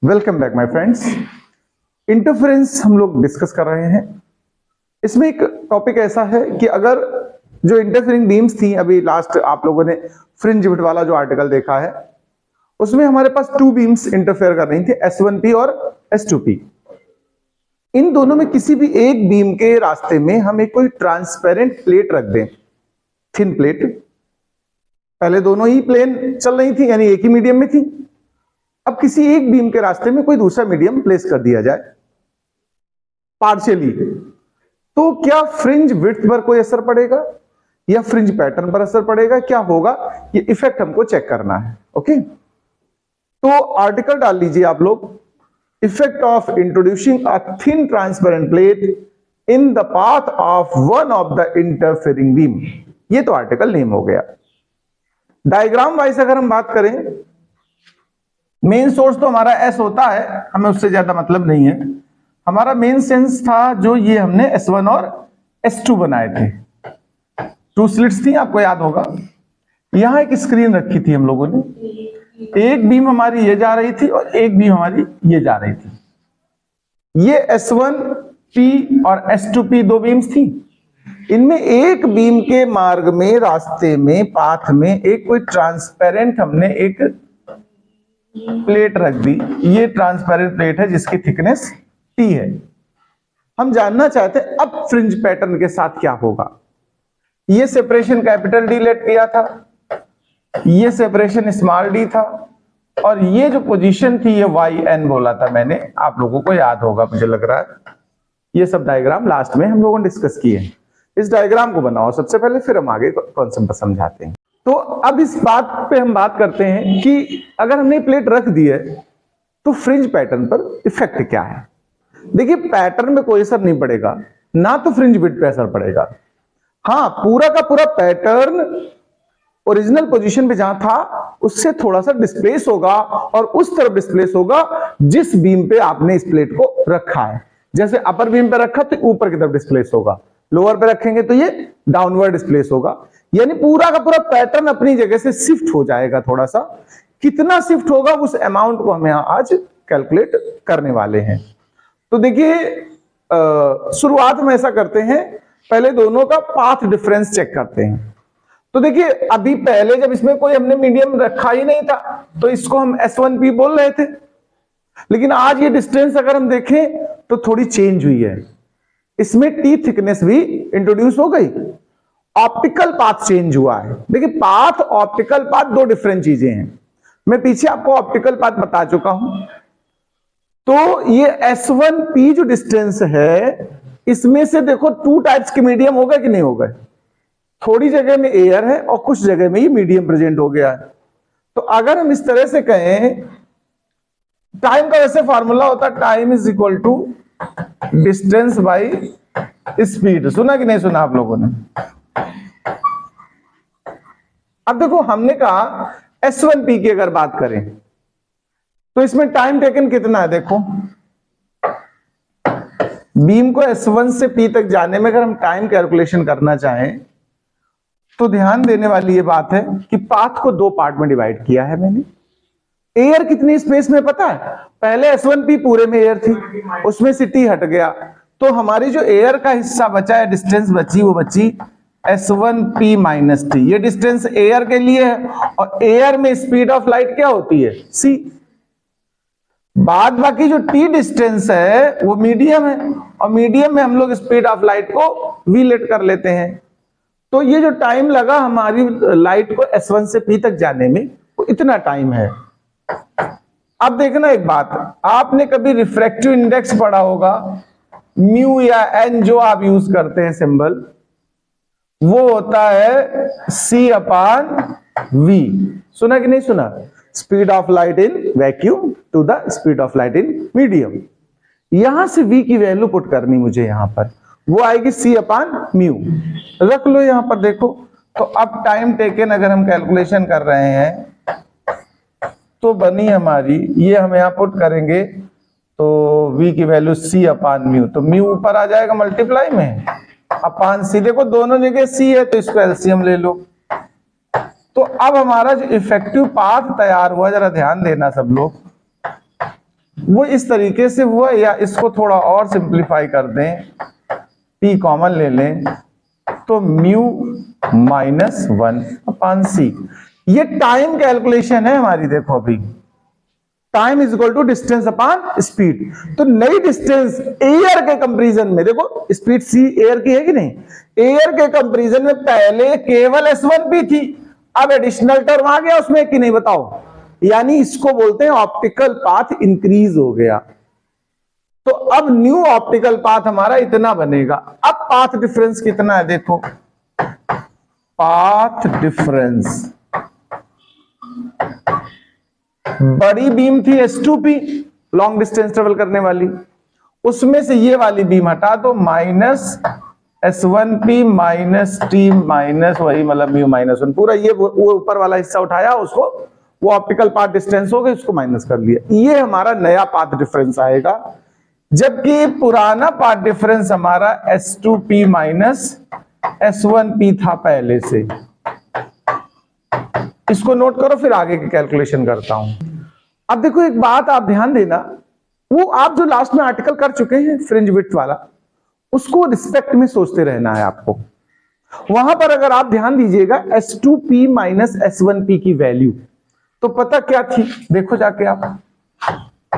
Welcome back my friends. Interference हम लोग discuss कर रहे हैं। इसमें एक टॉपिक ऐसा है कि अगर जो इंटरफेरिंग बीम्स थी, अभी लास्ट आप लोगों ने फ्रिंज विड्थ वाला जो आर्टिकल देखा है, उसमें हमारे पास टू बीम्स इंटरफेयर कर रही थी, S1P और S2P। इन दोनों में किसी भी एक बीम के रास्ते में हम एक कोई ट्रांसपेरेंट प्लेट रख दें, थिन प्लेट। पहले दोनों ही प्लेन चल रही थी, यानी एक ही मीडियम में थी। अब किसी एक बीम के रास्ते में कोई दूसरा मीडियम प्लेस कर दिया जाए पार्शियली, तो क्या फ्रिंज विड्थ पर कोई असर पड़ेगा या फ्रिंज पैटर्न पर असर पड़ेगा, क्या होगा, ये इफेक्ट हमको चेक करना है। ओके, तो आर्टिकल डाल लीजिए आप लोग, effect of introducing a thin transparent plate in the path of one of the interfering beam. ये तो आर्टिकल नेम हो गया। डायग्राम वाइज अगर हम बात करें, मेन सोर्स तो हमारा S होता है, हमें उससे ज्यादा मतलब नहीं है। हमारा मेन सेंस था जो ये हमने S1 और S2 बनाए थे, टू स्लिट्स थी, आपको याद होगा। यहां एक स्क्रीन रखी थी हम लोगों ने, एक बीम हमारी ये जा रही थी और एक बीम हमारी ये जा रही थी। ये S1P और S2P दो बीम्स थी। इनमें एक बीम के मार्ग में, रास्ते में, पाथ में एक कोई ट्रांसपेरेंट हमने एक प्लेट रख दी। ये ट्रांसपेरेंट प्लेट है जिसकी थिकनेस T है। हम जानना चाहते हैं अब फ्रिंज पैटर्न के साथ क्या होगा। ये सेपरेशन कैपिटल D लेट किया था, ये सेपरेशन स्मॉल d था, और ये जो पोजीशन थी ये YN बोला था मैंने, आप लोगों को याद होगा मुझे लग रहा है। ये सब डायग्राम लास्ट में हम लोगों ने डिस्कस किए। इस डायग्राम को बनाओ सबसे पहले, फिर हम आगे कॉन्सेप्ट समझाते हैं। तो अब इस बात पे हम बात करते हैं कि अगर हमने प्लेट रख दी है तो फ्रिंज पैटर्न पर इफेक्ट क्या है। देखिए, पैटर्न में कोई असर नहीं पड़ेगा, ना तो फ्रिंज विड्थ पे असर पड़ेगा। हाँ, पूरा का पूरा पैटर्न ओरिजिनल पोजीशन पे जहां था उससे थोड़ा सा डिस्प्लेस होगा और उस तरफ डिस्प्लेस होगा जिस बीम पे आपने इस प्लेट को रखा है। जैसे अपर बीम पे रखा तो ऊपर की तरफ डिस्प्लेस होगा, लोअर पे रखेंगे तो ये डाउनवर्ड डिस्प्लेस होगा। यानी पूरा का पूरा पैटर्न अपनी जगह से शिफ्ट हो जाएगा। थोड़ा सा कितना शिफ्ट होगा उस अमाउंट को हम यहां आज कैलकुलेट करने वाले हैं। तो देखिए, शुरुआत में ऐसा करते हैं, पहले दोनों का पाथ डिफरेंस चेक करते हैं। तो देखिए, अभी पहले जब इसमें कोई हमने मीडियम रखा ही नहीं था तो इसको हम S1P बोल रहे थे, लेकिन आज ये डिस्टेंस अगर हम देखें तो थोड़ी चेंज हुई है। इसमें T थिकनेस भी इंट्रोड्यूस हो गई, ऑप्टिकल पाथ चेंज हुआ है। देखिए, पाथ ऑप्टिकल पाथ दो डिफरेंट चीजें हैं। मैं पीछे आपको ऑप्टिकल पाथ बता चुका हूं। तो ये S1P जो डिस्टेंस है, इसमें से देखो टू टाइप्स के मीडियम हो गए कि नहीं हो गए। थोड़ी जगह में एयर है और कुछ जगह में ये मीडियम प्रेजेंट हो गया है। तो अगर हम इस तरह से कहें, टाइम का वैसे फॉर्मूला होता है time is equal to distance by speed. सुना कि नहीं सुना आप लोगों ने? अब देखो, हमने कहा S1P की अगर बात करें तो इसमें टाइम टेकन कितना है। देखो, बीम को S1 से P तक जाने में अगर हम टाइम कैलकुलेशन करना चाहें तो ध्यान देने वाली ये बात है कि पाथ को दो पार्ट में डिवाइड किया है मैंने। एयर कितनी स्पेस में पता है? पहले S1P पूरे में एयर थी, उसमें से T हट गया, तो हमारी जो एयर का हिस्सा बचा है, डिस्टेंस बची, वो बची S1P माइनस T। ये डिस्टेंस एयर के लिए है, और एयर में स्पीड ऑफ लाइट क्या होती है? C। बाद बाकी जो T डिस्टेंस है वो मीडियम है, और मीडियम में हम लोग स्पीड ऑफ लाइट को V लेट कर लेते हैं। तो ये जो टाइम लगा हमारी लाइट को S1 से P तक जाने में, वो इतना टाइम है। अब देखना एक बात, आपने कभी रिफ्रैक्टिव इंडेक्स पढ़ा होगा, म्यू या एन जो आप यूज करते हैं सिंबल, वो होता है C/V। सुना कि नहीं सुना? Speed of light in vacuum to the speed of light in medium. यहां से V की वैल्यू पुट करनी मुझे, यहां पर वो आएगी C/μ। रख लो यहां पर। देखो, तो अब टाइम टेकन अगर हम कैलकुलेशन कर रहे हैं तो बनी हमारी, ये हम यहां पुट करेंगे तो V की वैल्यू C/μ, तो म्यू ऊपर आ जाएगा मल्टीप्लाई में अपान C। देखो, दोनों जगह C है तो इसको एलसीएम ले लो। तो अब हमारा जो इफेक्टिव पाथ तैयार हुआ, जरा ध्यान देना सब लोग, वो इस तरीके से हुआ, या इसको थोड़ा और सिंप्लीफाई कर दें, p कॉमन ले लें तो म्यू -1/c। ये टाइम कैलकुलेशन है हमारी। देखो अभी time is equal to distance upon speed. तो नई डिस्टेंस एयर के कंपैरिजन में, देखो स्पीड c एयर की है कि नहीं, एयर के कंपैरिजन में पहले केवल s1p थी, अब एडिशनल टर्म आ गया उसमें कि नहीं बताओ, यानी इसको बोलते हैं ऑप्टिकल पाथ इंक्रीज हो गया। तो अब न्यू ऑप्टिकल पाथ हमारा इतना बनेगा। अब पाथ डिफरेंस कितना है, देखो पाथ डिफरेंस, बड़ी बीम थी S2p लॉन्ग डिस्टेंस ट्रेवल करने वाली, उसमें से ये वाली बीम हटा दो, -S1p -t माइनस वही मतलब म्यू -1, पूरा ये वो ऊपर वाला हिस्सा उठाया, उसको वो ऑप्टिकल पाथ डिस्टेंस हो गई, उसको माइनस कर लिया। ये हमारा नया पाथ डिफरेंस आएगा, जबकि पुराना पाथ डिफरेंस हमारा S2p -S1p था पहले से। इसको नोट करो, फिर आगे की कैलकुलेशन करता हूं। अब देखो एक बात आप ध्यान देना, वो आप जो लास्ट में आर्टिकल कर चुके हैं फ्रिंज विड्थ वाला, उसको रिस्पेक्ट में सोचते रहना है आपको। वहां पर अगर आप ध्यान दीजिएगा S2p -S1p की वैल्यू तो पता क्या थी, देखो जाके आप,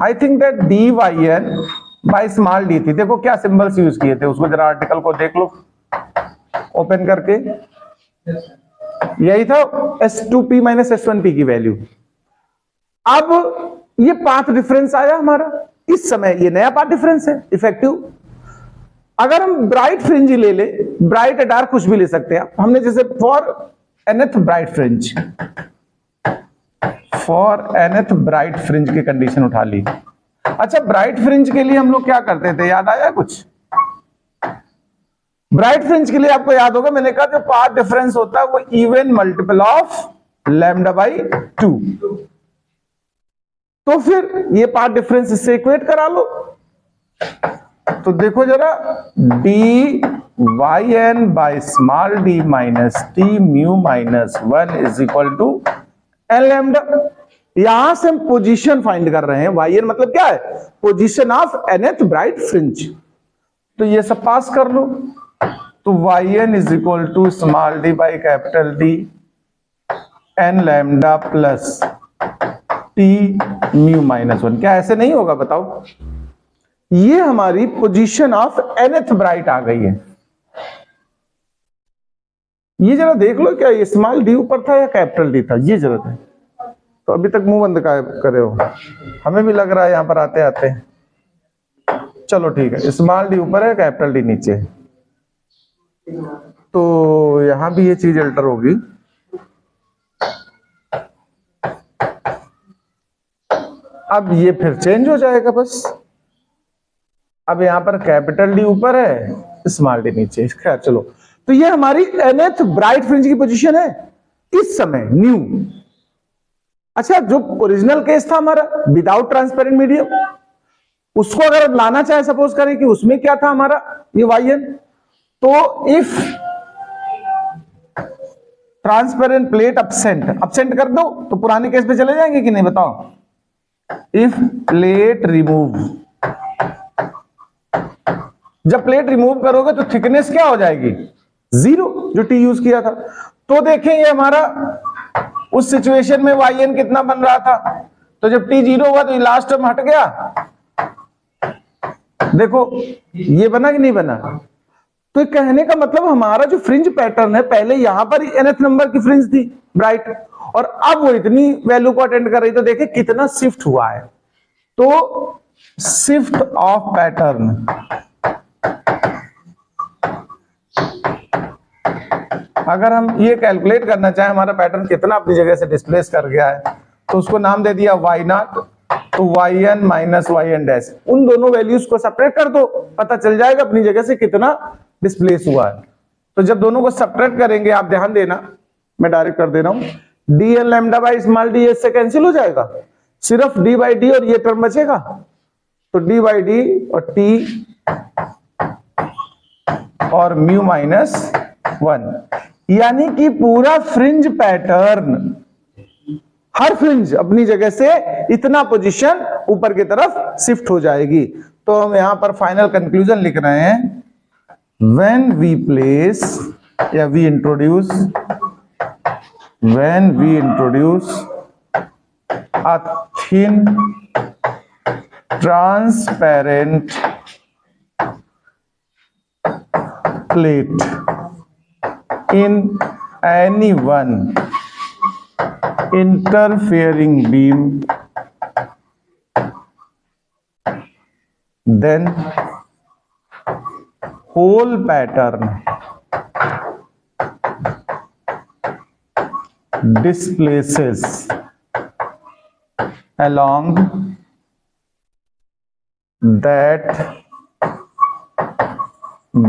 I think that dy(n) by small d थी। देखो क्या सिंबल्स यूज किए थे, उसको जरा आर्टिकल को देख लो ओपन करके, यही था S2p -S1p की वैल्यू। अब ये पाथ डिफरेंस आया हमारा, इस समय ये नया पाथ डिफरेंस है इफेक्टिव। अगर हम ब्राइट फ्रिंज ले ले, ब्राइट या डार्क कुछ भी ले सकते हैं हमने, जैसे for nth bright fringe, for nth bright fringe की कंडीशन उठा ली। अच्छा ब्राइट फ्रिंज के लिए हम लोग क्या करते थे, याद आया कुछ? ब्राइट फ्रिंज के लिए आपको याद होगा मैंने कहा जो पाथ डिफरेंस होता है वो इवन मल्टीपल ऑफ λ/2। तो फिर ये पाथ डिफरेंस इससे इक्वेट करा लो, तो देखो जरा dy(n) by small d minus t mu -1 is equal to Lλ। यहां से हम पोजीशन फाइंड कर रहे हैं, yn मतलब क्या है, position of nth bright fringe. तो ये सब पास कर लो, तो yn is equal to small d by capital D n lambda plus t mu -1। क्या ऐसे नहीं होगा बताओ? ये हमारी पोजीशन ऑफ nth ब्राइट आ गई है। ये जरा देख लो, क्या ये स्मॉल d ऊपर था या कैपिटल D था, ये जरा है। तो अभी तक मुंह बंद करे हो, हमें भी लग रहा है यहां पर आते आते। चलो ठीक है, स्मॉल d ऊपर है कैपिटल D नीचे है, तो यहां भी ये चीज अल्टर होगी। अब ये फिर चेंज हो जाएगा बस। अब यहां पर कैपिटल D ऊपर है, स्मॉल d नीचे। खैर चलो, तो ये हमारी nth ब्राइट फ्रिंज की पोजीशन है इस समय न्यू। अच्छा जो ओरिजिनल केस था हमारा विदाउट ट्रांसपेरेंट मीडियम, उसको अगर लाना चाहे, सपोज करें कि उसमें क्या था हमारा ये yn, तो इफ ट्रांसपेरेंट प्लेट अपसेंट कर दो तो पुराने केस पे चले जाएंगे कि नहीं बताओ? इफ प्लेट रिमूव, जब प्लेट रिमूव करोगे तो थिकनेस क्या हो जाएगी, 0, जो टी यूज किया था। तो देखें ये हमारा उस सिचुएशन में yn कितना बन रहा था, तो जब t 0 हुआ तो लास्ट टर्म हट गया। देखो ये बना कि नहीं बना? तो कहने का मतलब हमारा जो फ्रिंज पैटर्न है, पहले यहां पर nth नंबर की फ्रिंज थी ब्राइट, और अब वो इतनी वैल्यू को अटेंड कर रही, तो देखे कितना शिफ्ट हुआ है। तो शिफ्ट ऑफ पैटर्न, अगर हम ये कैलकुलेट करना चाहें हमारा पैटर्न कितना अपनी जगह से डिस्प्लेस कर गया है, तो उसको नाम दे दिया y0, तो yn माइनस yn डैश। उन दोनों वैल्यूज को सेपरेट कर दो, पता चल जाएगा अपनी जगह से कितना डिस्प्लेस हुआ है। तो जब दोनों को सेपरेट करेंगे, आप ध्यान देना, मैं डायरेक्ट कर दे रहा हूं, dn lambda by small d इससे कैंसिल हो जाएगा, सिर्फ d बाई डी और ये टर्म बचेगा। तो d बाई डी और t और म्यू -1, यानी कि पूरा फ्रिंज पैटर्न हर फ्रिंज अपनी जगह से इतना पोजीशन ऊपर की तरफ शिफ्ट हो जाएगी। तो हम यहां पर फाइनल कंक्लूजन लिख रहे हैं, व्हेन वी प्लेस या we introduce a thin transparent plate in any one interfering beam, then whole pattern displaces along that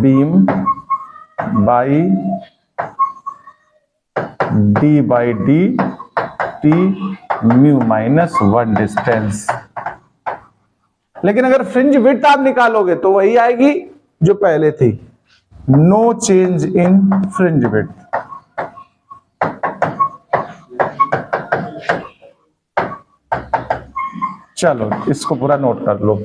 beam by d by dt mu minus 1 distance. लेकिन अगर फ्रिंज विड्थ आप निकालोगे तो वही आएगी जो पहले थी, no change in fringe width. चलो इसको पूरा नोट कर लो।